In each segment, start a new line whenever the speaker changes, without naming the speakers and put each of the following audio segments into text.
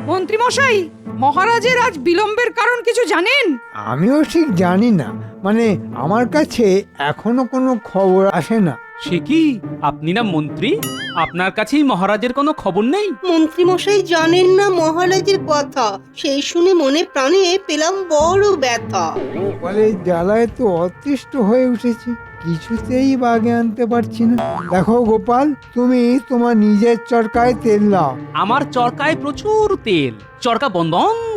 মন্ত্রী মশাই, মহারাজের আজ বিলম্বের কারণ কিছু জানেন?
আমিও ঠিক জানি না, মানে আমার কাছে এখনো কোনো খবর আসে না।
সে কি, আপনি না মন্ত্রী? আপনার কাছেই মহারাজের কোনো খবর নেই?
মন্ত্রী মশাই জানেন না মহারাজের কথা, সেই শুনে মনে প্রাণে পেলাম বড় ব্যথা।
গোপালের জ্বালায় তো অতিষ্ঠ হয়ে উঠেছি, কিছুতেই বাগে আনতে পারছি না। দেখো গোপাল, তুমি তোমার নিজের চরকায় তেল দাও।
আমার চরকায় প্রচুর তেল, চরকা বন্ধ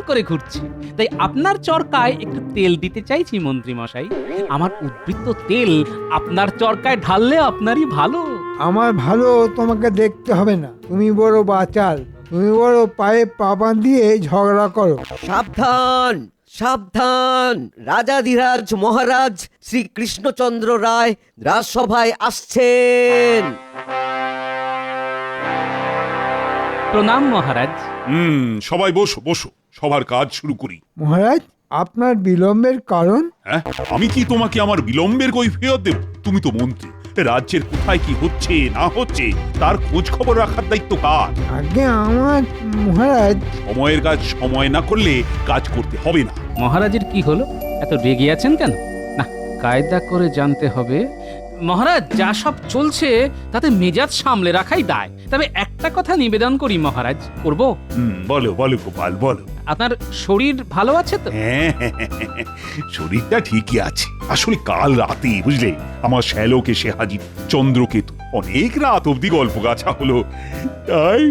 করে ঘুরছে, তাই আপনার চরকায় একটু তেল দিতে চাইছি মন্ত্রী মশাই। আমার উদ্বৃত্ত তেল আপনার চরকায় ঢাললে আপনারই ভালো।
আমার ভালো তোমাকে দেখতে হবে না, তুমি বড় বাচাল, তুমি বড় পায়ে পা বাঁধিয়ে ঝগড়া করো।
সাবধান সাবধান, রাজাধিরাজ মহারাজ শ্রী কৃষ্ণচন্দ্র রায় রাজসভায় আসছেন।
প্রণাম মহারাজ।
সবাই বসো বসো, সবার কাজ শুরু করি।
মহারাজ, আপনার বিলম্বের কারণ?
হ্যাঁ, আমি কি তোমাকে আমার বিলম্বের কৈফিয়ত দেব? তুমি তো মন্ত্রী, রাজ্যের কোথায় কি হচ্ছে না হচ্ছে তার খোঁজ খবর রাখার দায়িত্ব কার?
আগে আমার মহারাজ।
সময়ের কাজ সময় না করলে কাজ করতে হবে না।
মহারাজের কি হলো, এত রেগে আছেন কেন? না, কায়দা করে জানতে হবে। মহারাজ, যা সব চলছে তাতে মেজাজ সামলে রাখাই দায়। তবে একটা কথা নিবেদন করি মহারাজ, করব?
বলো বলো গোপাল বলো।
আপনার শরীর ভালো আছে তো?
হ্যাঁ, শরীরটা ঠিকই আছে। আসলে কাল রাতে বুঝলে আমার শ্যালক এসে হাজির, চন্দ্রকেতু। অনেক রাত অব্দি গল্প গাছা হলো, তাই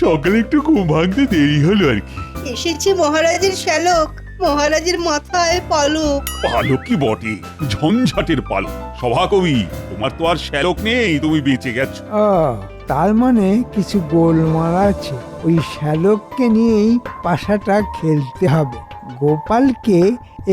সকালে একটু ঘুম ভাঙতে দেরি হলো আর কি।
এসেছে মহারাজের শ্যালক, মহারাজের মাথায় পালক।
পালক কি বটে, ঝঞ্ঝাটের পালক। সভাকবি, তোমার তো আর শ্যালক নেই, তুমি বেঁচে গেছো।
তার মানে কিছু গোলমাল আছে। ওই শ্যালককে নিয়েই পাশাটা খেলতে হবে। গোপালকে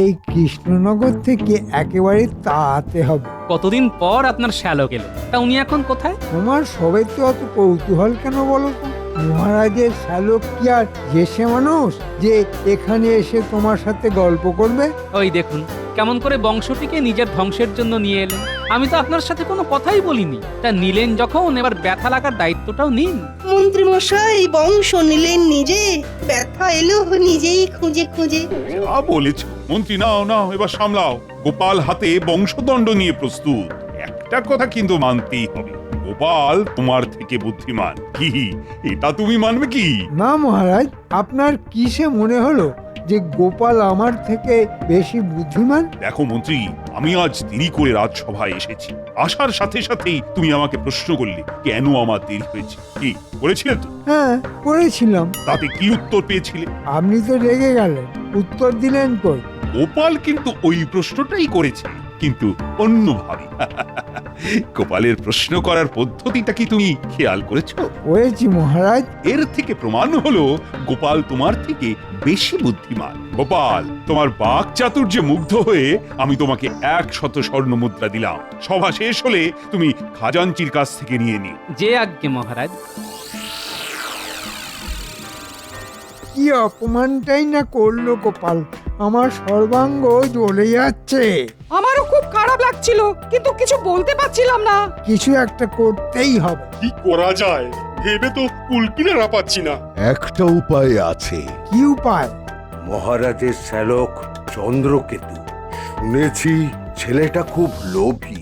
এই কৃষ্ণনগর থেকে একেবারে তাড়াতে হবে।
কতদিন পর আপনার শ্যালক এলো, তা উনি এখন কোথায়?
তোমার সবাই তো অত কৌতূহল কেন বলো তো? মহারাজের শ্যালক কি আর যেসে মানুষ যে এখানে এসে তোমার সাথে গল্প করবে?
ওই দেখুন কেমন করে বংশটিকে নিজের ধ্বংসের জন্য নিয়ে এলেন। আমি তো আপনার সাথে কোনো কথাই বলিনি, তা নিলেন যখন, এবার ব্যথা লাগার দায়িত্বটাও নিন।
মন্ত্রী মশাই বংশ নিলেন নিজে, ব্যথা এলো নিজেই খুঁজে খুঁজে।
যা বলেছ মন্ত্রী, নাও নাও এবার সামলাও। গোপাল হাতে বংশদণ্ড নিয়ে প্রস্তুত। একটা কথা কিন্তু মানতেই হবে, গোপাল তোমার থেকে বুদ্ধিমান। কি এটা তুমি মানবে কি?
না মহারাজ, আপনার কিসে মনে হলো যে গোপাল আমার থেকে বেশি বুদ্ধিমান?
দেখো মন্ত্রী, আমি আজ দেরি করে রাজসভায় এসেছি। আসার সাথে সাথেই তুমি আমাকে প্রশ্ন করলে কেন আমার দেরি হয়েছে। কি করেছিলে তো?
হ্যাঁ, করেছিলাম।
তাতে কি উত্তর পেয়েছিলে?
আপনি তো রেগে গেলেন, উত্তর দিলেন কই?
গোপাল কিন্তু ওই প্রশ্নটাই করেছে, কিন্তু অন্যভাবে। গোপালের প্রশ্ন করার পদ্ধতিটা কি তুমি খেয়াল করেছো?
করেছি মহারাজ।
এর থেকে প্রমাণ হলো গোপাল তোমার থেকে বেশি বুদ্ধিমান। গোপাল, তোমার বাক চাতুর্যে মুগ্ধ হয়ে আমি তোমাকে 100 স্বর্ণ মুদ্রা দিলাম। সভা শেষ হলে তুমি খাজাঞ্চির কাছ থেকে নিয়ে নিও।
যে আজ্ঞে মহারাজ।
কি অপমানটাই না করলো গোপাল, আমার সর্বাঙ্গ জ্বলে যাচ্ছে।
আমারও খুব খারাপ লাগছিল, কিন্তু কিছু বলতে পারছিলাম না।
কিছু একটা করতেই হবে।
কি করা যায় ভেবে তো কুলকিনারা পাচ্ছি না।
একটা উপায় আছে।
কি উপায়?
মহারাজের শ্যালক চন্দ্রকেতু, শুনেছি ছেলেটা খুব লোভী।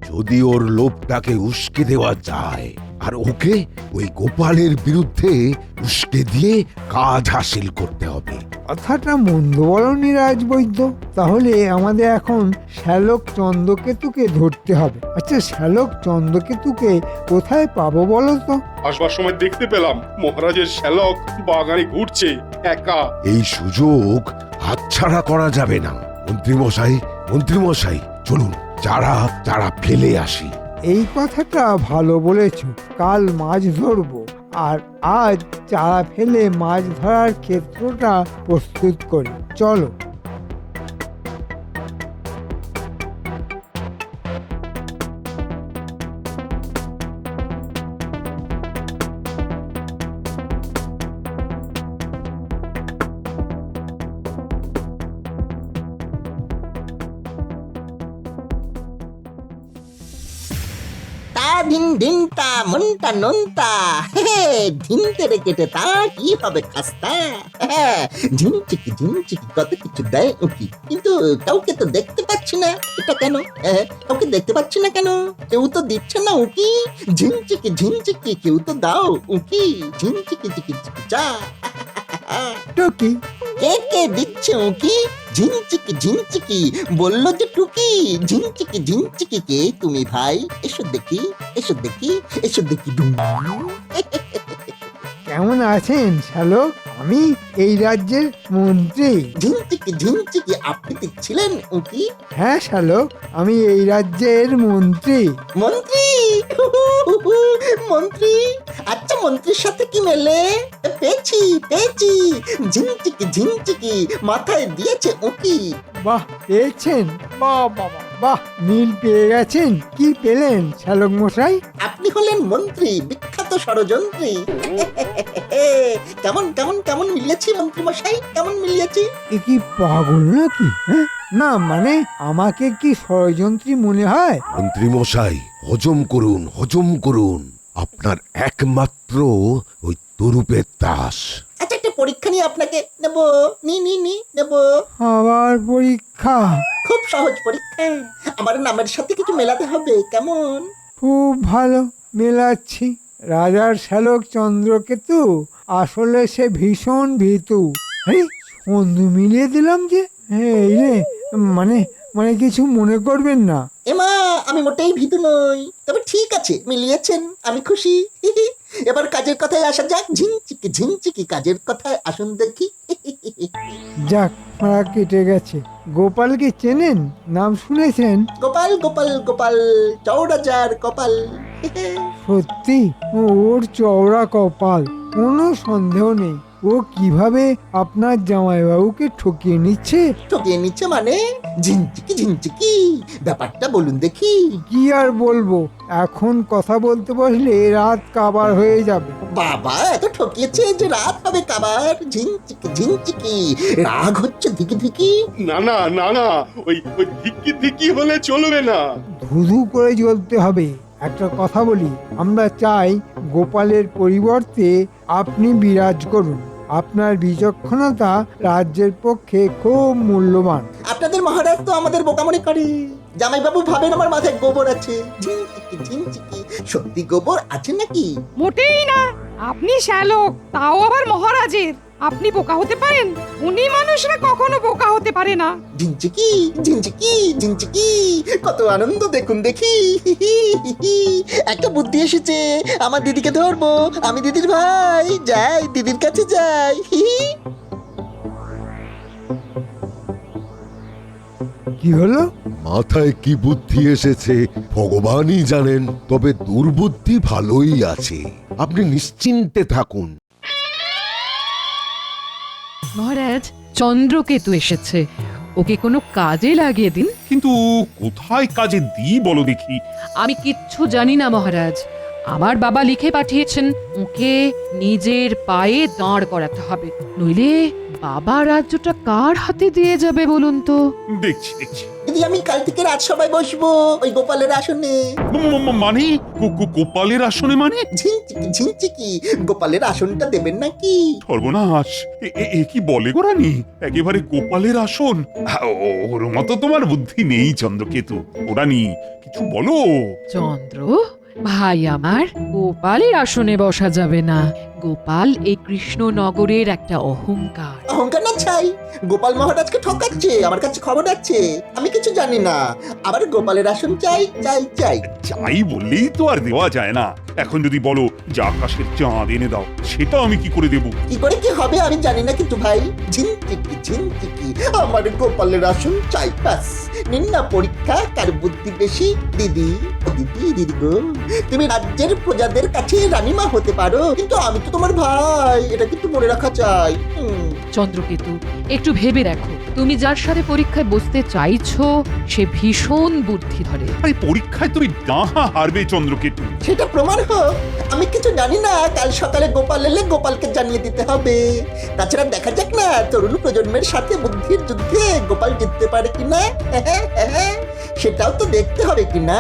যদি ওর লোভটাকে উস্কে দেওয়া যায় আর ওকে ওই গোপালের বিরুদ্ধে উস্কে দিয়ে কাজ হাসিল করতে হবে।
কথাটা মন্দ বলনি রাজবৈদ্য। তাহলে আমাদের এখন শ্যালক চন্দ্রকেতুকে ধরতে হবে। আচ্ছা, শ্যালক চন্দ্রকেতুকে কোথায় পাবো বলো তো?
আসবার সময় দেখতে পেলাম মহারাজের শ্যালক বাগানে ঘুরছে একা।
এই সুযোগ হাতছাড়া করা যাবে না। মন্ত্রীমশাই চলুন, যারা ফেলে আসি।
এই কথাটা ভালো বলেছ। কাল মাছ ধরবো, আর আজ চারা ফেলে মাছ ধরার ক্ষেত্রটা প্রস্তুত করি। চলো।
ধিন ধিনটা মনটা নন্তা ধিনতে রে কেটে তা কি হবে খাস্তা ঝিনচিকি কত কিছু দেয় উকি, কিন্তু কাউকে তো দেখতে পাচ্ছি না। এটা কেন? কাউকে দেখতে পাচ্ছি না কেন? কেউ তো দিচ্ছে না উকি। ঝিনচিকি কেউ তো দাও উকি। ঝিনচিকি চিকি চিকি চা।
টুকি,
কে কে দিচ্ছে উকি? ঝিনচিকি বললো যে টুকি। ঝিনচিকি কে তুমি ভাই? এসো দেখি ডুম।
কেমন আছেন শ্যালক? আমি এই রাজ্যের মন্ত্রী।
ঝিনচিকি আপনি দিচ্ছিলেন উকি?
হ্যাঁ শ্যালক, আমি এই রাজ্যের মন্ত্রী।
মন্ত্রী মন্ত্রী, আচ্ছা মন্ত্রীর সাথে কি মেলে? পেয়েছি ঝিনচিকি মাথায় দিয়েছে উকি।
বাহ, পেয়েছেন? বাহ বাবা বাহ, মিল পেয়ে গেছেন। কি পেলেন শ্যালক মশাই?
আপনি হলেন মন্ত্রী, বিখ্যাত ষড়যন্ত্রী। কেমন কেমন কেমন মিলিয়েছি মন্ত্রী মশাই, কেমন মিলিয়েছি?
এ কি পাগল নাকি? হ্যাঁ, না মানে আমাকে কি ষড়যন্ত্রী মনে হয়?
মন্ত্রী মশাই, হজম করুন। আপনার একমাত্র ওই তরুপের তাস।
আচ্ছা একটা পরীক্ষা নিয়ে আপনাকে নেব। নেব।
আবার পরীক্ষা?
খুব সহজ পরীক্ষা। আমার নামের সাথে কিছু মেলাতে হবে, কেমন?
খুব ভালো, মেলাচ্ছি। রাজার শ্যালক চন্দ্রকেতু আসলে সে ভীষণ ভীতু। আরে বন্ধু মিলিয়ে দিলাম যে। এই রে, মানে মানে কিছু মনে করবেন না।
এমা, আমি মোটেই ভীতু নই। তবে ঠিক আছে, মিলিয়েছেন, আমি খুশি। এবার কাজের কথায় আসা যাক। ঝিনচিকি কাজের কথায় আসুন দেখি।
যাক, ফাঁড়া কেটে গেছে। গোপালকে চেনেন? নাম শুনেছেন?
গোপাল চৌরাজার কপাল।
সত্যি ওর চওড়া কপাল, কোনো সন্দেহ নেই। ও কিভাবে আপনার জামাইবাবুকে ঠকিয়ে নিচ্ছে
মানে? ঝিনচিকি ব্যাপারটা বলুন দেখি।
কি আর বলবো, এখন কথা বলতে বসলে রাত কাবার হয়ে যাবে।
বাবা, এত ঠকিয়েছে যে রাত হবে কাবার। ঝিনচিকি রাগ হচ্ছে ধিকি।
না ওই ধিকি হলে চলবে না।
ধুধু করে জ্বলতে হবে। একটা কথা বলি, আমরা চাই গোপালের পরিবর্তে আপনি বিরাজ করুন। আপনার বিচক্ষণতা রাজ্যের পক্ষে খুব মূল্যবান।
আপনাদের মহারাজ তো আমাদের বোকামনি করে। জামাইবাবু ভাবেন আমার মাথায় গোবর আছে। ঝিনচিকি সত্যি গোবর আছে নাকি?
মোটেই না। আপনি শ্যালক, তাও আবার মহারাজের। আপনি বোকা হতে পারেন? উনি মানুষরা কখনো বোকা হতে পারে না।
ঝিনচিকি কত আনন্দ দেখুন দেখি। একটা বুদ্ধি এসেছে। আমার দিদিকে ধরবো, আমি দিদির ভাই। যাই, দিদির কাছে যাই।
কি হলো?
মাথায় কি বুদ্ধি এসেছে ভগবানই জানেন, তবে দুর্বুদ্ধি ভালোই আছে। আপনি নিশ্চিন্তে থাকুন।
মহারাজ, চন্দ্রকেতু এসেছে, ওকে কোনো কাজে লাগিয়ে দিন।
কিন্তু কোথায় কাজে দিই বলো দেখি?
আমি কিচ্ছু জানি না মহারাজ। আমার বাবা লিখে পাঠিয়েছেন ওকে নিজের পায়ে দাঁড় করাতে হবে, নইলে বাবা রাজ্যটা কার হাতে দিয়ে যাবে বলুন তো?
দেখছি।
দিদি, আমি কাল থেকে রাজসভায় বসবো ওই গোপালের আসনে।
মানে গোপালের আসনে মানে?
ঝিনচিকি গোপালের আসনটা দেবেন নাকি?
সর্বনাশ, এ কি বলে গো রানী? একেবারে গোপালের আসন? ওর মতো তোমার বুদ্ধি নেই চন্দ্রকেতু। ও রানী, কিছু বলো।
চন্দ্র ভাই আমার, গোপালের আসনে বসা যাবে না। গোপাল এই কৃষ্ণনগরের একটা অহংকার।
অহংকার না ছাই, গোপাল মহারাজকে ঠকাচ্ছে। আমার কাছে খবর আছে, আমি কিছু জানি না। আবার গোপালের আসন চাই।
চাই বললেই তো আর দেওয়া যায় না। এখন যদি বলো যে আকাশের চাঁদ এনে দাও, সেটা আমি কি করে দেবো?
কি করে কি হবে আমি জানি না, কিন্তু ভাই ঝিনচিকি আমার গোপালের আসন চাই। ব্যাস, নিন না পরীক্ষা, কার বুদ্ধি বেশি। দিদি গো, তুমি রাজ্যের প্রজাদের কাছে রানীমা হতে পারো, কিন্তু আমি তো তোমার ভাই। এটা কিন্তু মনে রাখা চাই।
চন্দ্রকেতু, একটু ভেবে দেখো, তুমি যার সাথে পরীক্ষায় বসতে চাইছো সে ভীষণ বুদ্ধিধরে।
আরে পরীক্ষায় তুমি ডাহা হারবে চন্দ্রকেতু।
সেটা প্রমাণ হোক। আমি কিছু জানি না, কাল সকালে গোপাল এলে গোপালকে জানিয়ে দিতে হবে। তাছাড়া দেখা যাক না তরুণ প্রজন্মের সাথে বুদ্ধির যুদ্ধে গোপাল জিততে পারে কিনা, সেটাও তো দেখতে হবে কিনা।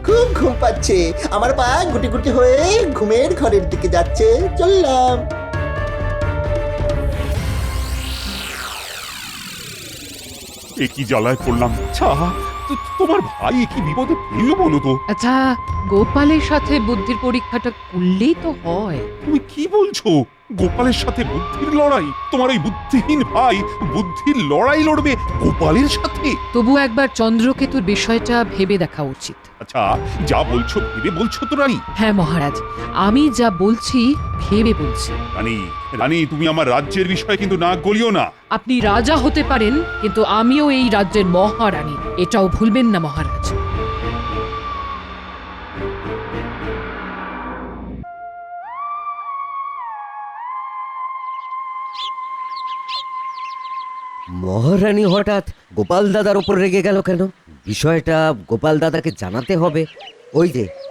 খুব ঘুম পাচ্ছে আমার, পা গুটি গুটি হয়ে ঘুমের ঘরের দিকে যাচ্ছে। চললাম।
এ কি জ্বালায় পড়লাম। আচ্ছা তোমার ভাই কি বিপদে ফেলল বলো তো?
আচ্ছা, গোপালের সাথে বুদ্ধির পরীক্ষাটা করলেই তো হয়।
তুমি কি বলছো? গোপালের সাথে বুদ্ধির লড়াই? তোমার ওই বুদ্ধিহীন ভাই বুদ্ধির লড়াই লড়বে গোপালের সাথে?
তবু একবার চন্দ্রকেতুর বিষয়টা ভেবে দেখা উচিত।
আচ্ছা যা বলছো ভেবে বলছো তো রানী?
হ্যাঁ মহারাজ, আমি যা বলছি ভেবে বলছি।
রানী রানী, তুমি আমার রাজ্যের বিষয়ে কিন্তু নাক গলিও না।
আপনি রাজা হতে পারেন, কিন্তু আমিও এই রাজ্যের মহারানী, এটাও ভুলবেন না মহারাজ।
মহারানী হঠাৎ গোপাল দাদার ওপর রেগে গেল কেন? বিষয়টা গোপাল দাদাকে জানাতে হবে।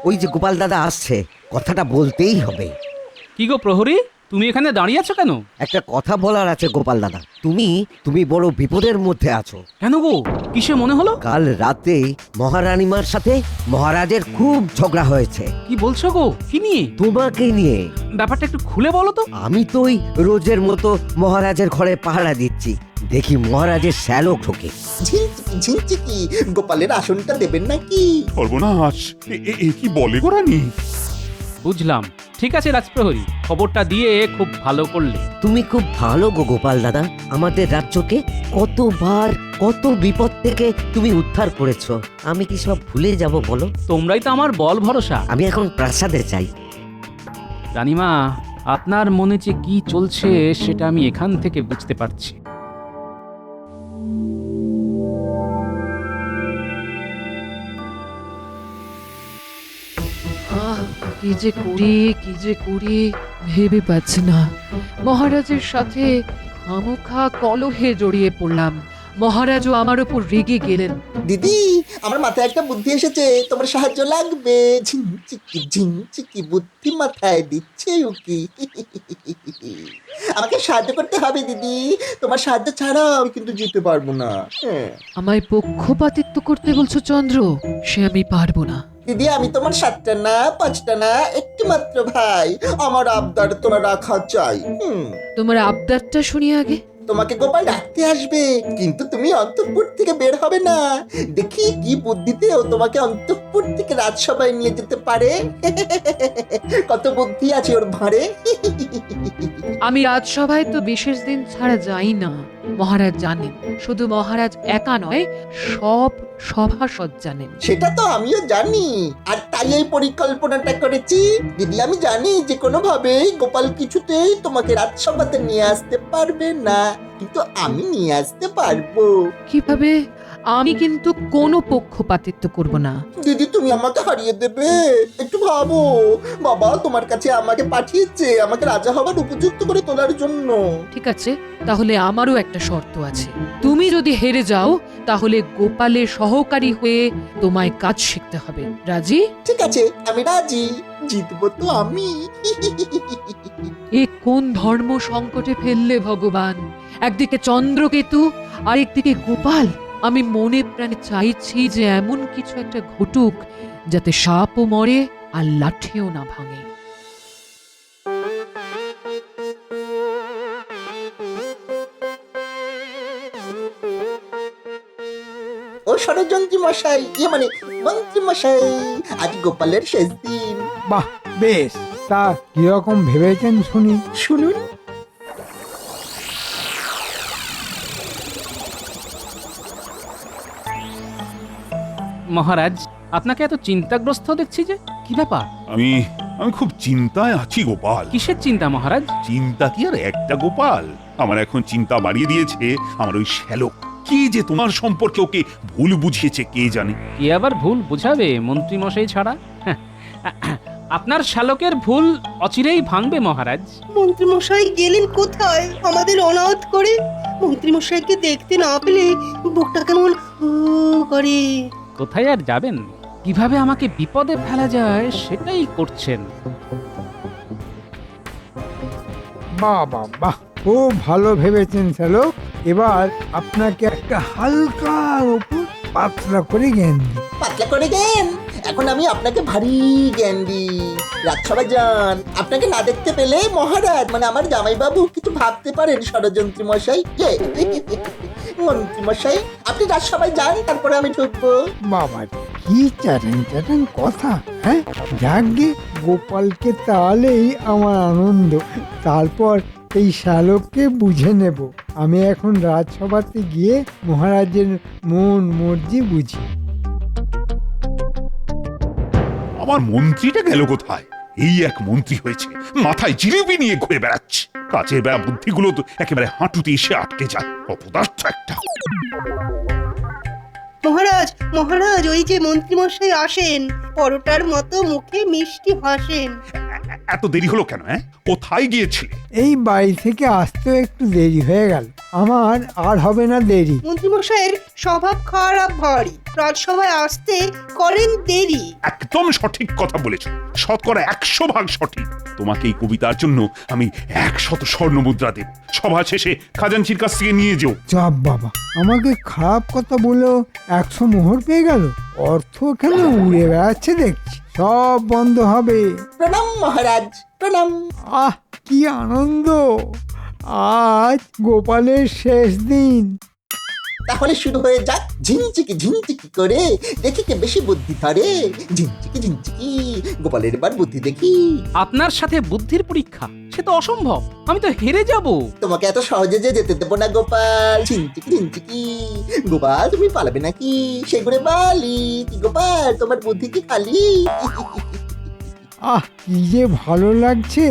ওই যে গোপাল দাদা আসছে, কথাটা বলতেই হবে।
কি গো প্রহরী, তুমি এখানে দাঁড়িয়ে আছো কেন?
একটা কথা বলার আছে গোপাল দাদা। তুমি বড় বিপদের মধ্যে আছো।
কেন গো, কিসে মনে হলো?
কাল রাতেই মহারানীমার সাথে মহারাজের খুব ঝগড়া হয়েছে।
কি বলছো গো, কি নিয়ে?
তোমাকে নিয়ে।
ব্যাপারটা একটু খুলে বলো তো।
আমি তো ওই রোজের মতো মহারাজের ঘরে পাহারা দিচ্ছি, দেখি মহারাজের শ্যালক ঢোকে।
ঝিনচিকি ঝিনচিকি, গোপালের আসনটা দেবেন নাকি?
সর্বনাশ, এ কি বলে গো রানী?
বুঝলাম, ঠিক আছে রাজপ্রহরী, খবরটা দিয়ে খুব ভালো করলে।
তুমি খুব ভালো গো গোপাল দাদা, আমাদের রাজ্যকে কতবার কত বিপদ থেকে তুমি উদ্ধার করেছো। আমি কি সব ভুলে যাব বলো?
তোমরাই তো আমার বল ভরসা।
আমি এখন প্রাসাদে চাই।
রানীমা, আপনার মনে যে কি চলছে সেটা আমি এখান থেকে বুঝতে পারছি।
কি যে করি ভেবে পাচ্ছি না। মহারাজের সাথে খামোখা কলহে জড়িয়ে পড়লাম, মহারাজও আমার উপর রেগে গেলেন।
দিদি, আমার মাথায় একটা বুদ্ধি এসেছে, তোমার সাহায্য লাগবে। ঝিনচিকি ঝিনচিকি, বুদ্ধি মাথায় দিচ্ছে উকি। আমাকে সাহায্য করতে হবে দিদি, তোমার সাহায্য ছাড়া আমি কিন্তু জিততে পারবো না।
আমায় পক্ষপাতিত্ব করতে বলছো চন্দ্র? সে আমি পারবো না।
দিদি, আমি তোমার 7টা না 5টা না, একটি মাত্র ভাই। আমার আবদার তোরা রাখা চাই।
তোমার আবদারটা শুনি আগে।
তোমাকে গোপাল ডাকতে আসবে, কিন্তু তুমি অন্তঃপুর থেকে বের হবে না। দেখি কি বুদ্ধিতে ও তোমাকে অন্তঃপুর থেকে রাজসভায় নিয়ে যেতে পারে। কত বুদ্ধি আছে ওর ভাঁড়ে।
আমি রাজসভায় তো বিশেষ দিন ছাড়া যাই না, মহারাজ জানেন। শুধু মহারাজ একা নয়, সব সভাসদ জানেন।
সেটা তো আমিও জানি, আর তাই এই পরিকল্পনাটা করেছি। দিদি, আমি জানি যে কোনোভাবেই গোপাল কিছুতেই তোমাকে রাজসভাতে নিয়ে আসতে পারবে না, কিন্তু আমি নিয়ে আসতে পারবো।
কিভাবে? আমি কিন্তু কোনো পক্ষপাতিত্ব করব না।
দিদি, তুমি আমাকে হারিয়ে দেবে? একটু ভাবো, বাবা তোমার কাছে আমাকে পাঠিয়েছে আমাকে রাজা হবার উপযুক্ত করে তোলার জন্য।
ঠিক আছে, তাহলে আমারও একটা শর্ত আছে। তুমি যদি হেরে যাও তাহলে গোপালের সহকারী হয়ে তোমায় কাজ শিখতে হবে। রাজি?
ঠিক আছে, আমি রাজি। জিতবো তো আমি।
এ কোন ধর্ম সংকটে ফেললে ভগবান! একদিকে চন্দ্রকেতু আর একদিকে গোপাল। আমি মনে প্রাণে চাইছি যে এমন কিছু একটা ঘটুক যাতে সাপও মরে আর লাঠিও না ভাঙে।
ও ষড়যন্ত্রী মশাই, মানে মন্ত্রী মশাই, আজ গোপালের শেষ দিন।
বাহ, বেশ। তা কিরকম ভেবেছেন শুনি?
শুনুন।
মহারাজ, আপনাকে এত চিন্তাগ্রস্ত দেখছি যে, কি ব্যাপার?
আমি খুব চিন্তায় আছি গোপাল।
কিসের চিন্তা মহারাজ?
চিন্তা কি আর একটা গোপাল, আমার এখন চিন্তা বাড়িয়ে দিয়েছে আমার ওই শ্যালক। কি যে তোমার সম্পর্কে ওকে ভুল বুঝিয়েছে কে জানে।
কে আবার ভুল বোঝাবে মন্ত্রী মশাই ছাড়া? আপনার শ্যালকের ভুল অচিরেই ভাঙবে মহারাজ।
মন্ত্রীমশাই গেলেন কোথায় আমাদের অনাথ করে? মন্ত্রীমশাইকে দেখতে না পেলে বুকটা কেমন করে।
কোথায় আর যাবেন? কিভাবে আমাকে বিপদে ফেলা যায় সেটাই করছেন।
বাহ বাহ বাহ, খুব ভালো ভেবেছেন শ্যালক। এবার আপনাকে একটা হালকার ওপর পাতলা করে জ্ঞান দিই।
পাতলা করে জ্ঞান? এখন আমি আপনাকে ভারী জ্ঞান দিই। রাজসভা যান, আপনাকে না দেখতে পেলে মহারাজ মানে আমার জামাইবাবু কিছু ভাবতে পারেন ষড়যন্ত্রী মশাই। মন্ত্রী মশাই, আপনি রাজসভায় যান, তারপরে আমি ঢুকবো।
বাবা, কি চ্যাটাং চ্যাটাং কথা! হ্যাঁ, যাকগে, গোপালকে তাহলেই আমার আনন্দ। তারপর এই শ্যালককে বুঝে নেব। আমি এখন রাজসভাতে গিয়ে মহারাজের মন মর্জি বুঝি।
আমার মন্ত্রীটা গেল কোথায়? এই এক মন্ত্রী হয়েছে, মাথায় জিলিপি নিয়ে ঘুরে বেড়াচ্ছে। কাজের বেড়া বুদ্ধিগুলো তো একেবারে হাঁটুতে এসে আটকে যায়। অপদার্থ একটা।
মহারাজ মহারাজ, ওই যে মন্ত্রীমশাই আসেন, পরোটার মতো মুখে মিষ্টি হাসেন।
এত দেরি হলো কেন? কোথায় গিয়েছিলে?
এই বাড়ি থেকে আসতে একটু দেরি হয়ে গেল। আমার আর হবে না দেরি।
মন্ত্রীমশাইয়ের স্বভাব খারাপ ভারী, রাজসভায় আসতে করেন দেরি।
একদম সঠিক কথা বলেছ, শতকরা 100% সঠিক। তোমাকে এই কবিতার জন্য আমি 100 স্বর্ণ মুদ্রা দেব। সভা শেষে খাজাঞ্চির কাছ থেকে নিয়ে যেও।
চাপ বাবা, আমাকে খারাপ কথা বলেও 100 মোহর পেয়ে গেল। অর্থ কেন উড়ে বেড়াচ্ছে দেখছি। সব বন্ধ হবে।
প্রণাম মহারাজ, প্রণাম।
আহ, কি আনন্দ! আজ গোপালের শেষ দিন।
তাহলে শুরু হয়ে যাক ঝিনচিকি ঝিনচিকি করে, দেখি কে বেশি বুদ্ধি ধরে। ঝিনচিকি ঝিনচিকি, গোপালের এবার বুদ্ধি দেখি।
আপনার সাথে বুদ্ধির পরীক্ষা, সে তো অসম্ভব। আমি তো হেরে যাব।
তোমাকে এত সহজে যে যেতে দেবো না গোপাল। ঝিনচিকি ঝিনচিকি, গোপাল তুমি পালাবে নাকি? সেগুলো বালি কি গোপাল, তোমার বুদ্ধি কি খালি?
আহ, কি যে ভালো লাগছে!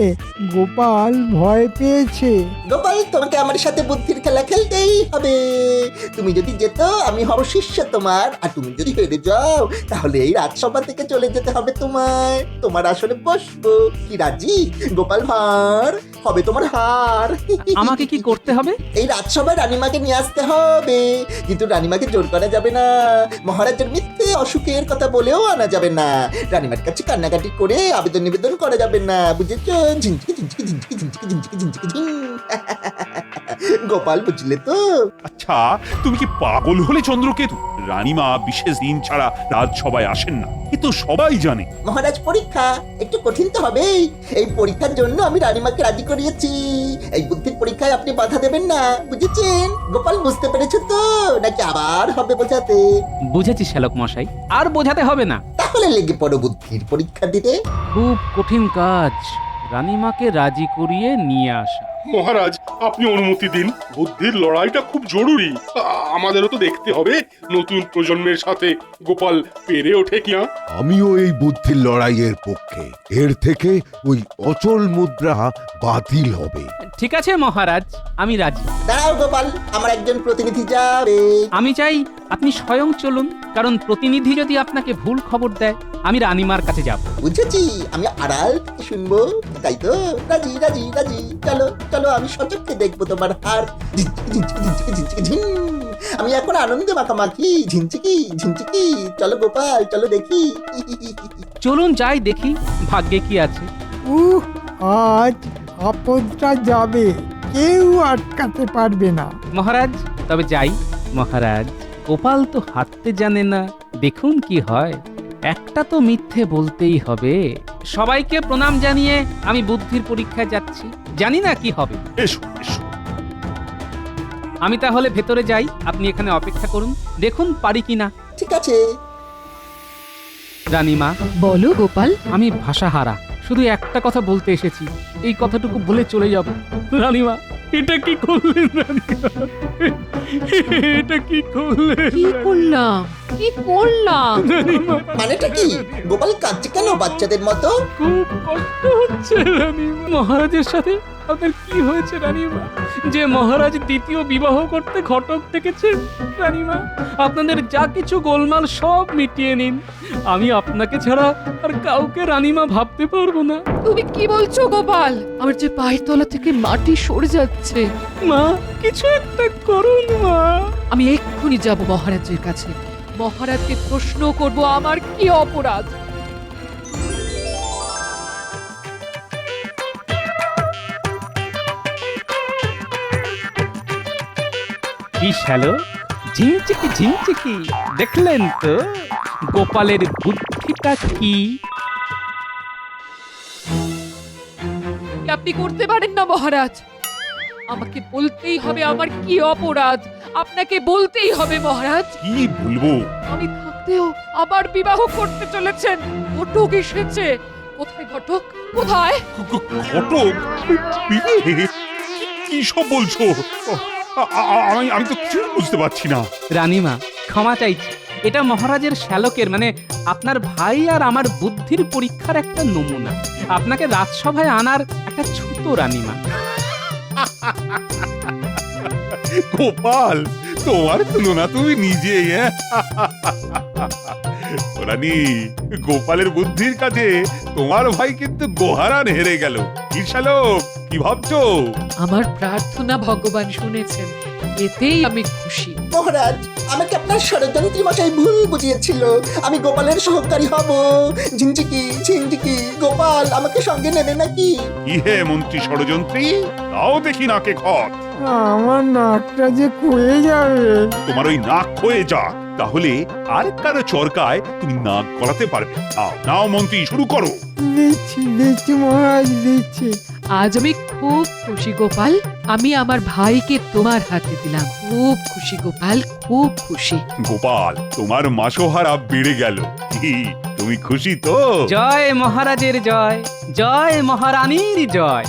গোপাল ভয় পেয়েছে।
গোপাল, তোমাকে আমার সাথে বুদ্ধির খেলা খেলতেই হবে। তুমি যদি যেত আমি হব শিষ্য তোমার, আর তুমি যদি হেরে যাও তাহলে এই রাজসভা থেকে চলে যেতে হবে তোমার। তোমার আসলে বসবো কি রাজি? গোপাল ভাঁড় হবে তোমার হার।
আমাকে কি করতে হবে?
এই রাজসভায় রানীমাকে নিয়ে আসতে হবে, কিন্তু রানীমাকে জোর করা যাবে না। মহারাজের মিথ্যে অসুখের কথা বলেও আনা যাবে না। রানীমার কাছে কান্নাকাটি করে আবেদন নিবেদন করা যাবে না, বুঝেছো? ঝিনচিকি ঝিনচিকি ঝিনচিকি ঝিনচিকি ঝিনচিকি ঝিনচিকি ঝিন। গোপাল, বুঝলে তো?
আচ্ছা, তুমি কি পাগল হলে চন্দ্রকেতু? রানীমা বিশেষ দিন ছাড়া রাজসভায় আসেন না, এ তো সবাই জানে।
মহারাজ, পরীক্ষা একটু কঠিন তো হবেই। এই পরীক্ষার জন্য আমি রানীমাকে রাজি করিয়েছি। এই বুদ্ধির পরীক্ষায় আপনি বাধা দেবেন না, বুঝেছেন? গোপাল, বুঝতে পেরেছো তো? নাকি আবার হবে বোঝাতে?
বুঝেছি শ্যালক মশাই, আর বোঝাতে হবে না।
তাহলে লেগে পড়ো বুদ্ধির পরীক্ষা দিতে।
খুব কঠিন কাজ রানীমাকে রাজি করিয়ে নিয়ে আসা।
মহারাজ, আপনি অনুমতি দিন। বুদ্ধির লড়াইটা খুব জরুরি। আমাদেরও তো দেখতে হবে নতুন প্রজন্মের সাথে গোপাল পেরে ওঠে কিনা।
আমিও এই বুদ্ধির লড়াইয়ের পক্ষে। এর থেকে ওই অচল মুদ্রা বাতিল হবে।
ঠিক আছে মহারাজ, আমি রাজি।
দাঁড়াও গোপাল, আমার একজন প্রতিনিধি যাবে।
আমি চাই আপনি স্বয়ং চলুন, কারণ প্রতিনিধি যদি আপনাকে ভুল খবর দেয় আমি রানীমার কাছে যাব।
বুঝেছি, আমি আড়াল থেকে শুনবো, তাই তো? রাজি রাজি রাজি, চলো চলো, আমি সচক্ষে দেখবো তোমার হার। ঝিনচিকি ঝিনচিকি ঝিনচিকি ঝিনচিকি ঝিন। আমি এখন আনন্দে মাখামাখি। ঝিনচিকি ঝিনচিকি, চলো গোপাল, চলো দেখি।
চলুন যাই দেখি ভাগ্যে কি আছে।
আজ আপদটা যাবে, কেউ আটকাতে পারবে না।
মহারাজ, তবে যাই। মহারাজ, গোপাল তো হাঁটতে জানে না, দেখুন কি হয়। একটা তো মিথ্যে বলতেই হবে। সবাইকে প্রণাম জানিয়ে আমি বুদ্ধির পরীক্ষায় যাচ্ছি, জানি না কি হবে।
এসো এসো।
আমি তাহলে ভেতরে যাই, আপনি এখানে অপেক্ষা করুন, দেখুন পারি কিনা।
ঠিক আছে।
রানীমা,
বলো গোপাল।
আমি ভাষাহারা, শুধু একটা কথা বলতে এসেছি, এই কথাটুকু বলে চলে যাব। রানীমা, এটা কি করলেন? রানীমা, এটা কি করলেন?
কি করলাম? কি করলাম?
রানীমা,
মানেটা কি? গোপাল কাঁদছে কেন বাচ্চাদের মতো?
খুব কষ্ট হচ্ছে হয়েছে রানীমা? মহারাজের সাথে আপনার কি হয়েছে রানীমা, যে মহারাজ দ্বিতীয় বিবাহ করতে ঘটক ডেকেছেন? রানীমা, আপনাদের যা কিছু গোলমাল সব মিটিয়ে নিন, আমি আপনাকে ছাড়া আর কাউকে রানীমা ভাবতে পারবো না।
তুমি কি বলছো গোপাল? আমার যে পায়ের তলা থেকে মাটি সরে যাচ্ছে।
মা, কিছু একটা করুন মা।
আমি এক্ষুনি যাব মহারাজের কাছে, মহারাজকে প্রশ্ন করব আমার কি অপরাধ।
কি শ্যালো, ঝিমচিকি ঝিমচিকি, দেখলেন তো গোপালের বুদ্ধিটা কি?
আপনি করতে পারেন না মহারাজ, আমাকে বলতেই হবে আমার কি অপরাধ, আপনাকে বলতেই হবে মহারাজ।
কি বলবো?
আমি থাকতেও আবার বিবাহ করতে চলেছেন, ঘটক এসেছে। কোথায় ঘটক, কোথায়?
ঘটক? বিয়ে? কি সব বলছো? আমি তো কিছু বুঝতে পারছি না।
রানীমা, ক্ষমা চাইছি, এটা মহারাজের শ্যালকের মানে আপনার ভাই আর আমার বুদ্ধির পরীক্ষার একটা নমুনা। আপনাকে রাজসভায় আনার একটা ছুতো রানীমা।
গোপাল, তোমার তুলনা তুমি নিজেই। রানী, গোপালের বুদ্ধির কাছে তোমার ভাই কিন্তু গোহারান হেরে গেল। কি শ্যালক, কি ভাবছো?
আমার প্রার্থনা ভগবান শুনেছেন, এতেই আমি খুশি।
মহারাজ, আমাকে আপনার ষড়যন্ত্রী মশাই ভুল বুঝিয়েছিল। আমি গোপালের সহকারী হব। ঝিনঝিকি ঝিনঝিকি, গোপাল আমাকে সঙ্গে নেবে নাকি?
কি হে মন্ত্রী ষড়যন্ত্রী, তাও দেখি নাকে খত।
আমার নাকটা যে ক্ষয়ে যাবে।
তোমার ওই নাক ক্ষয়ে যা, তাহলে আর কারো চরকায় তুমি নাক গলাতে পারবে। নাও নাও মন্ত্রী, শুরু করো।
দিচ্ছি মহারাজ, দিচ্ছি।
আজ আমি খুব খুশি গোপাল, আমি আমার ভাইকে তোমার হাতে দিলাম। খুব খুশি গোপাল, খুব খুশি।
গোপাল, তোমার মাসোহারা বেড়ে গেল। কি, তুমি খুশি তো?
জয় মহারাজের জয়, জয় মহারানীর জয়।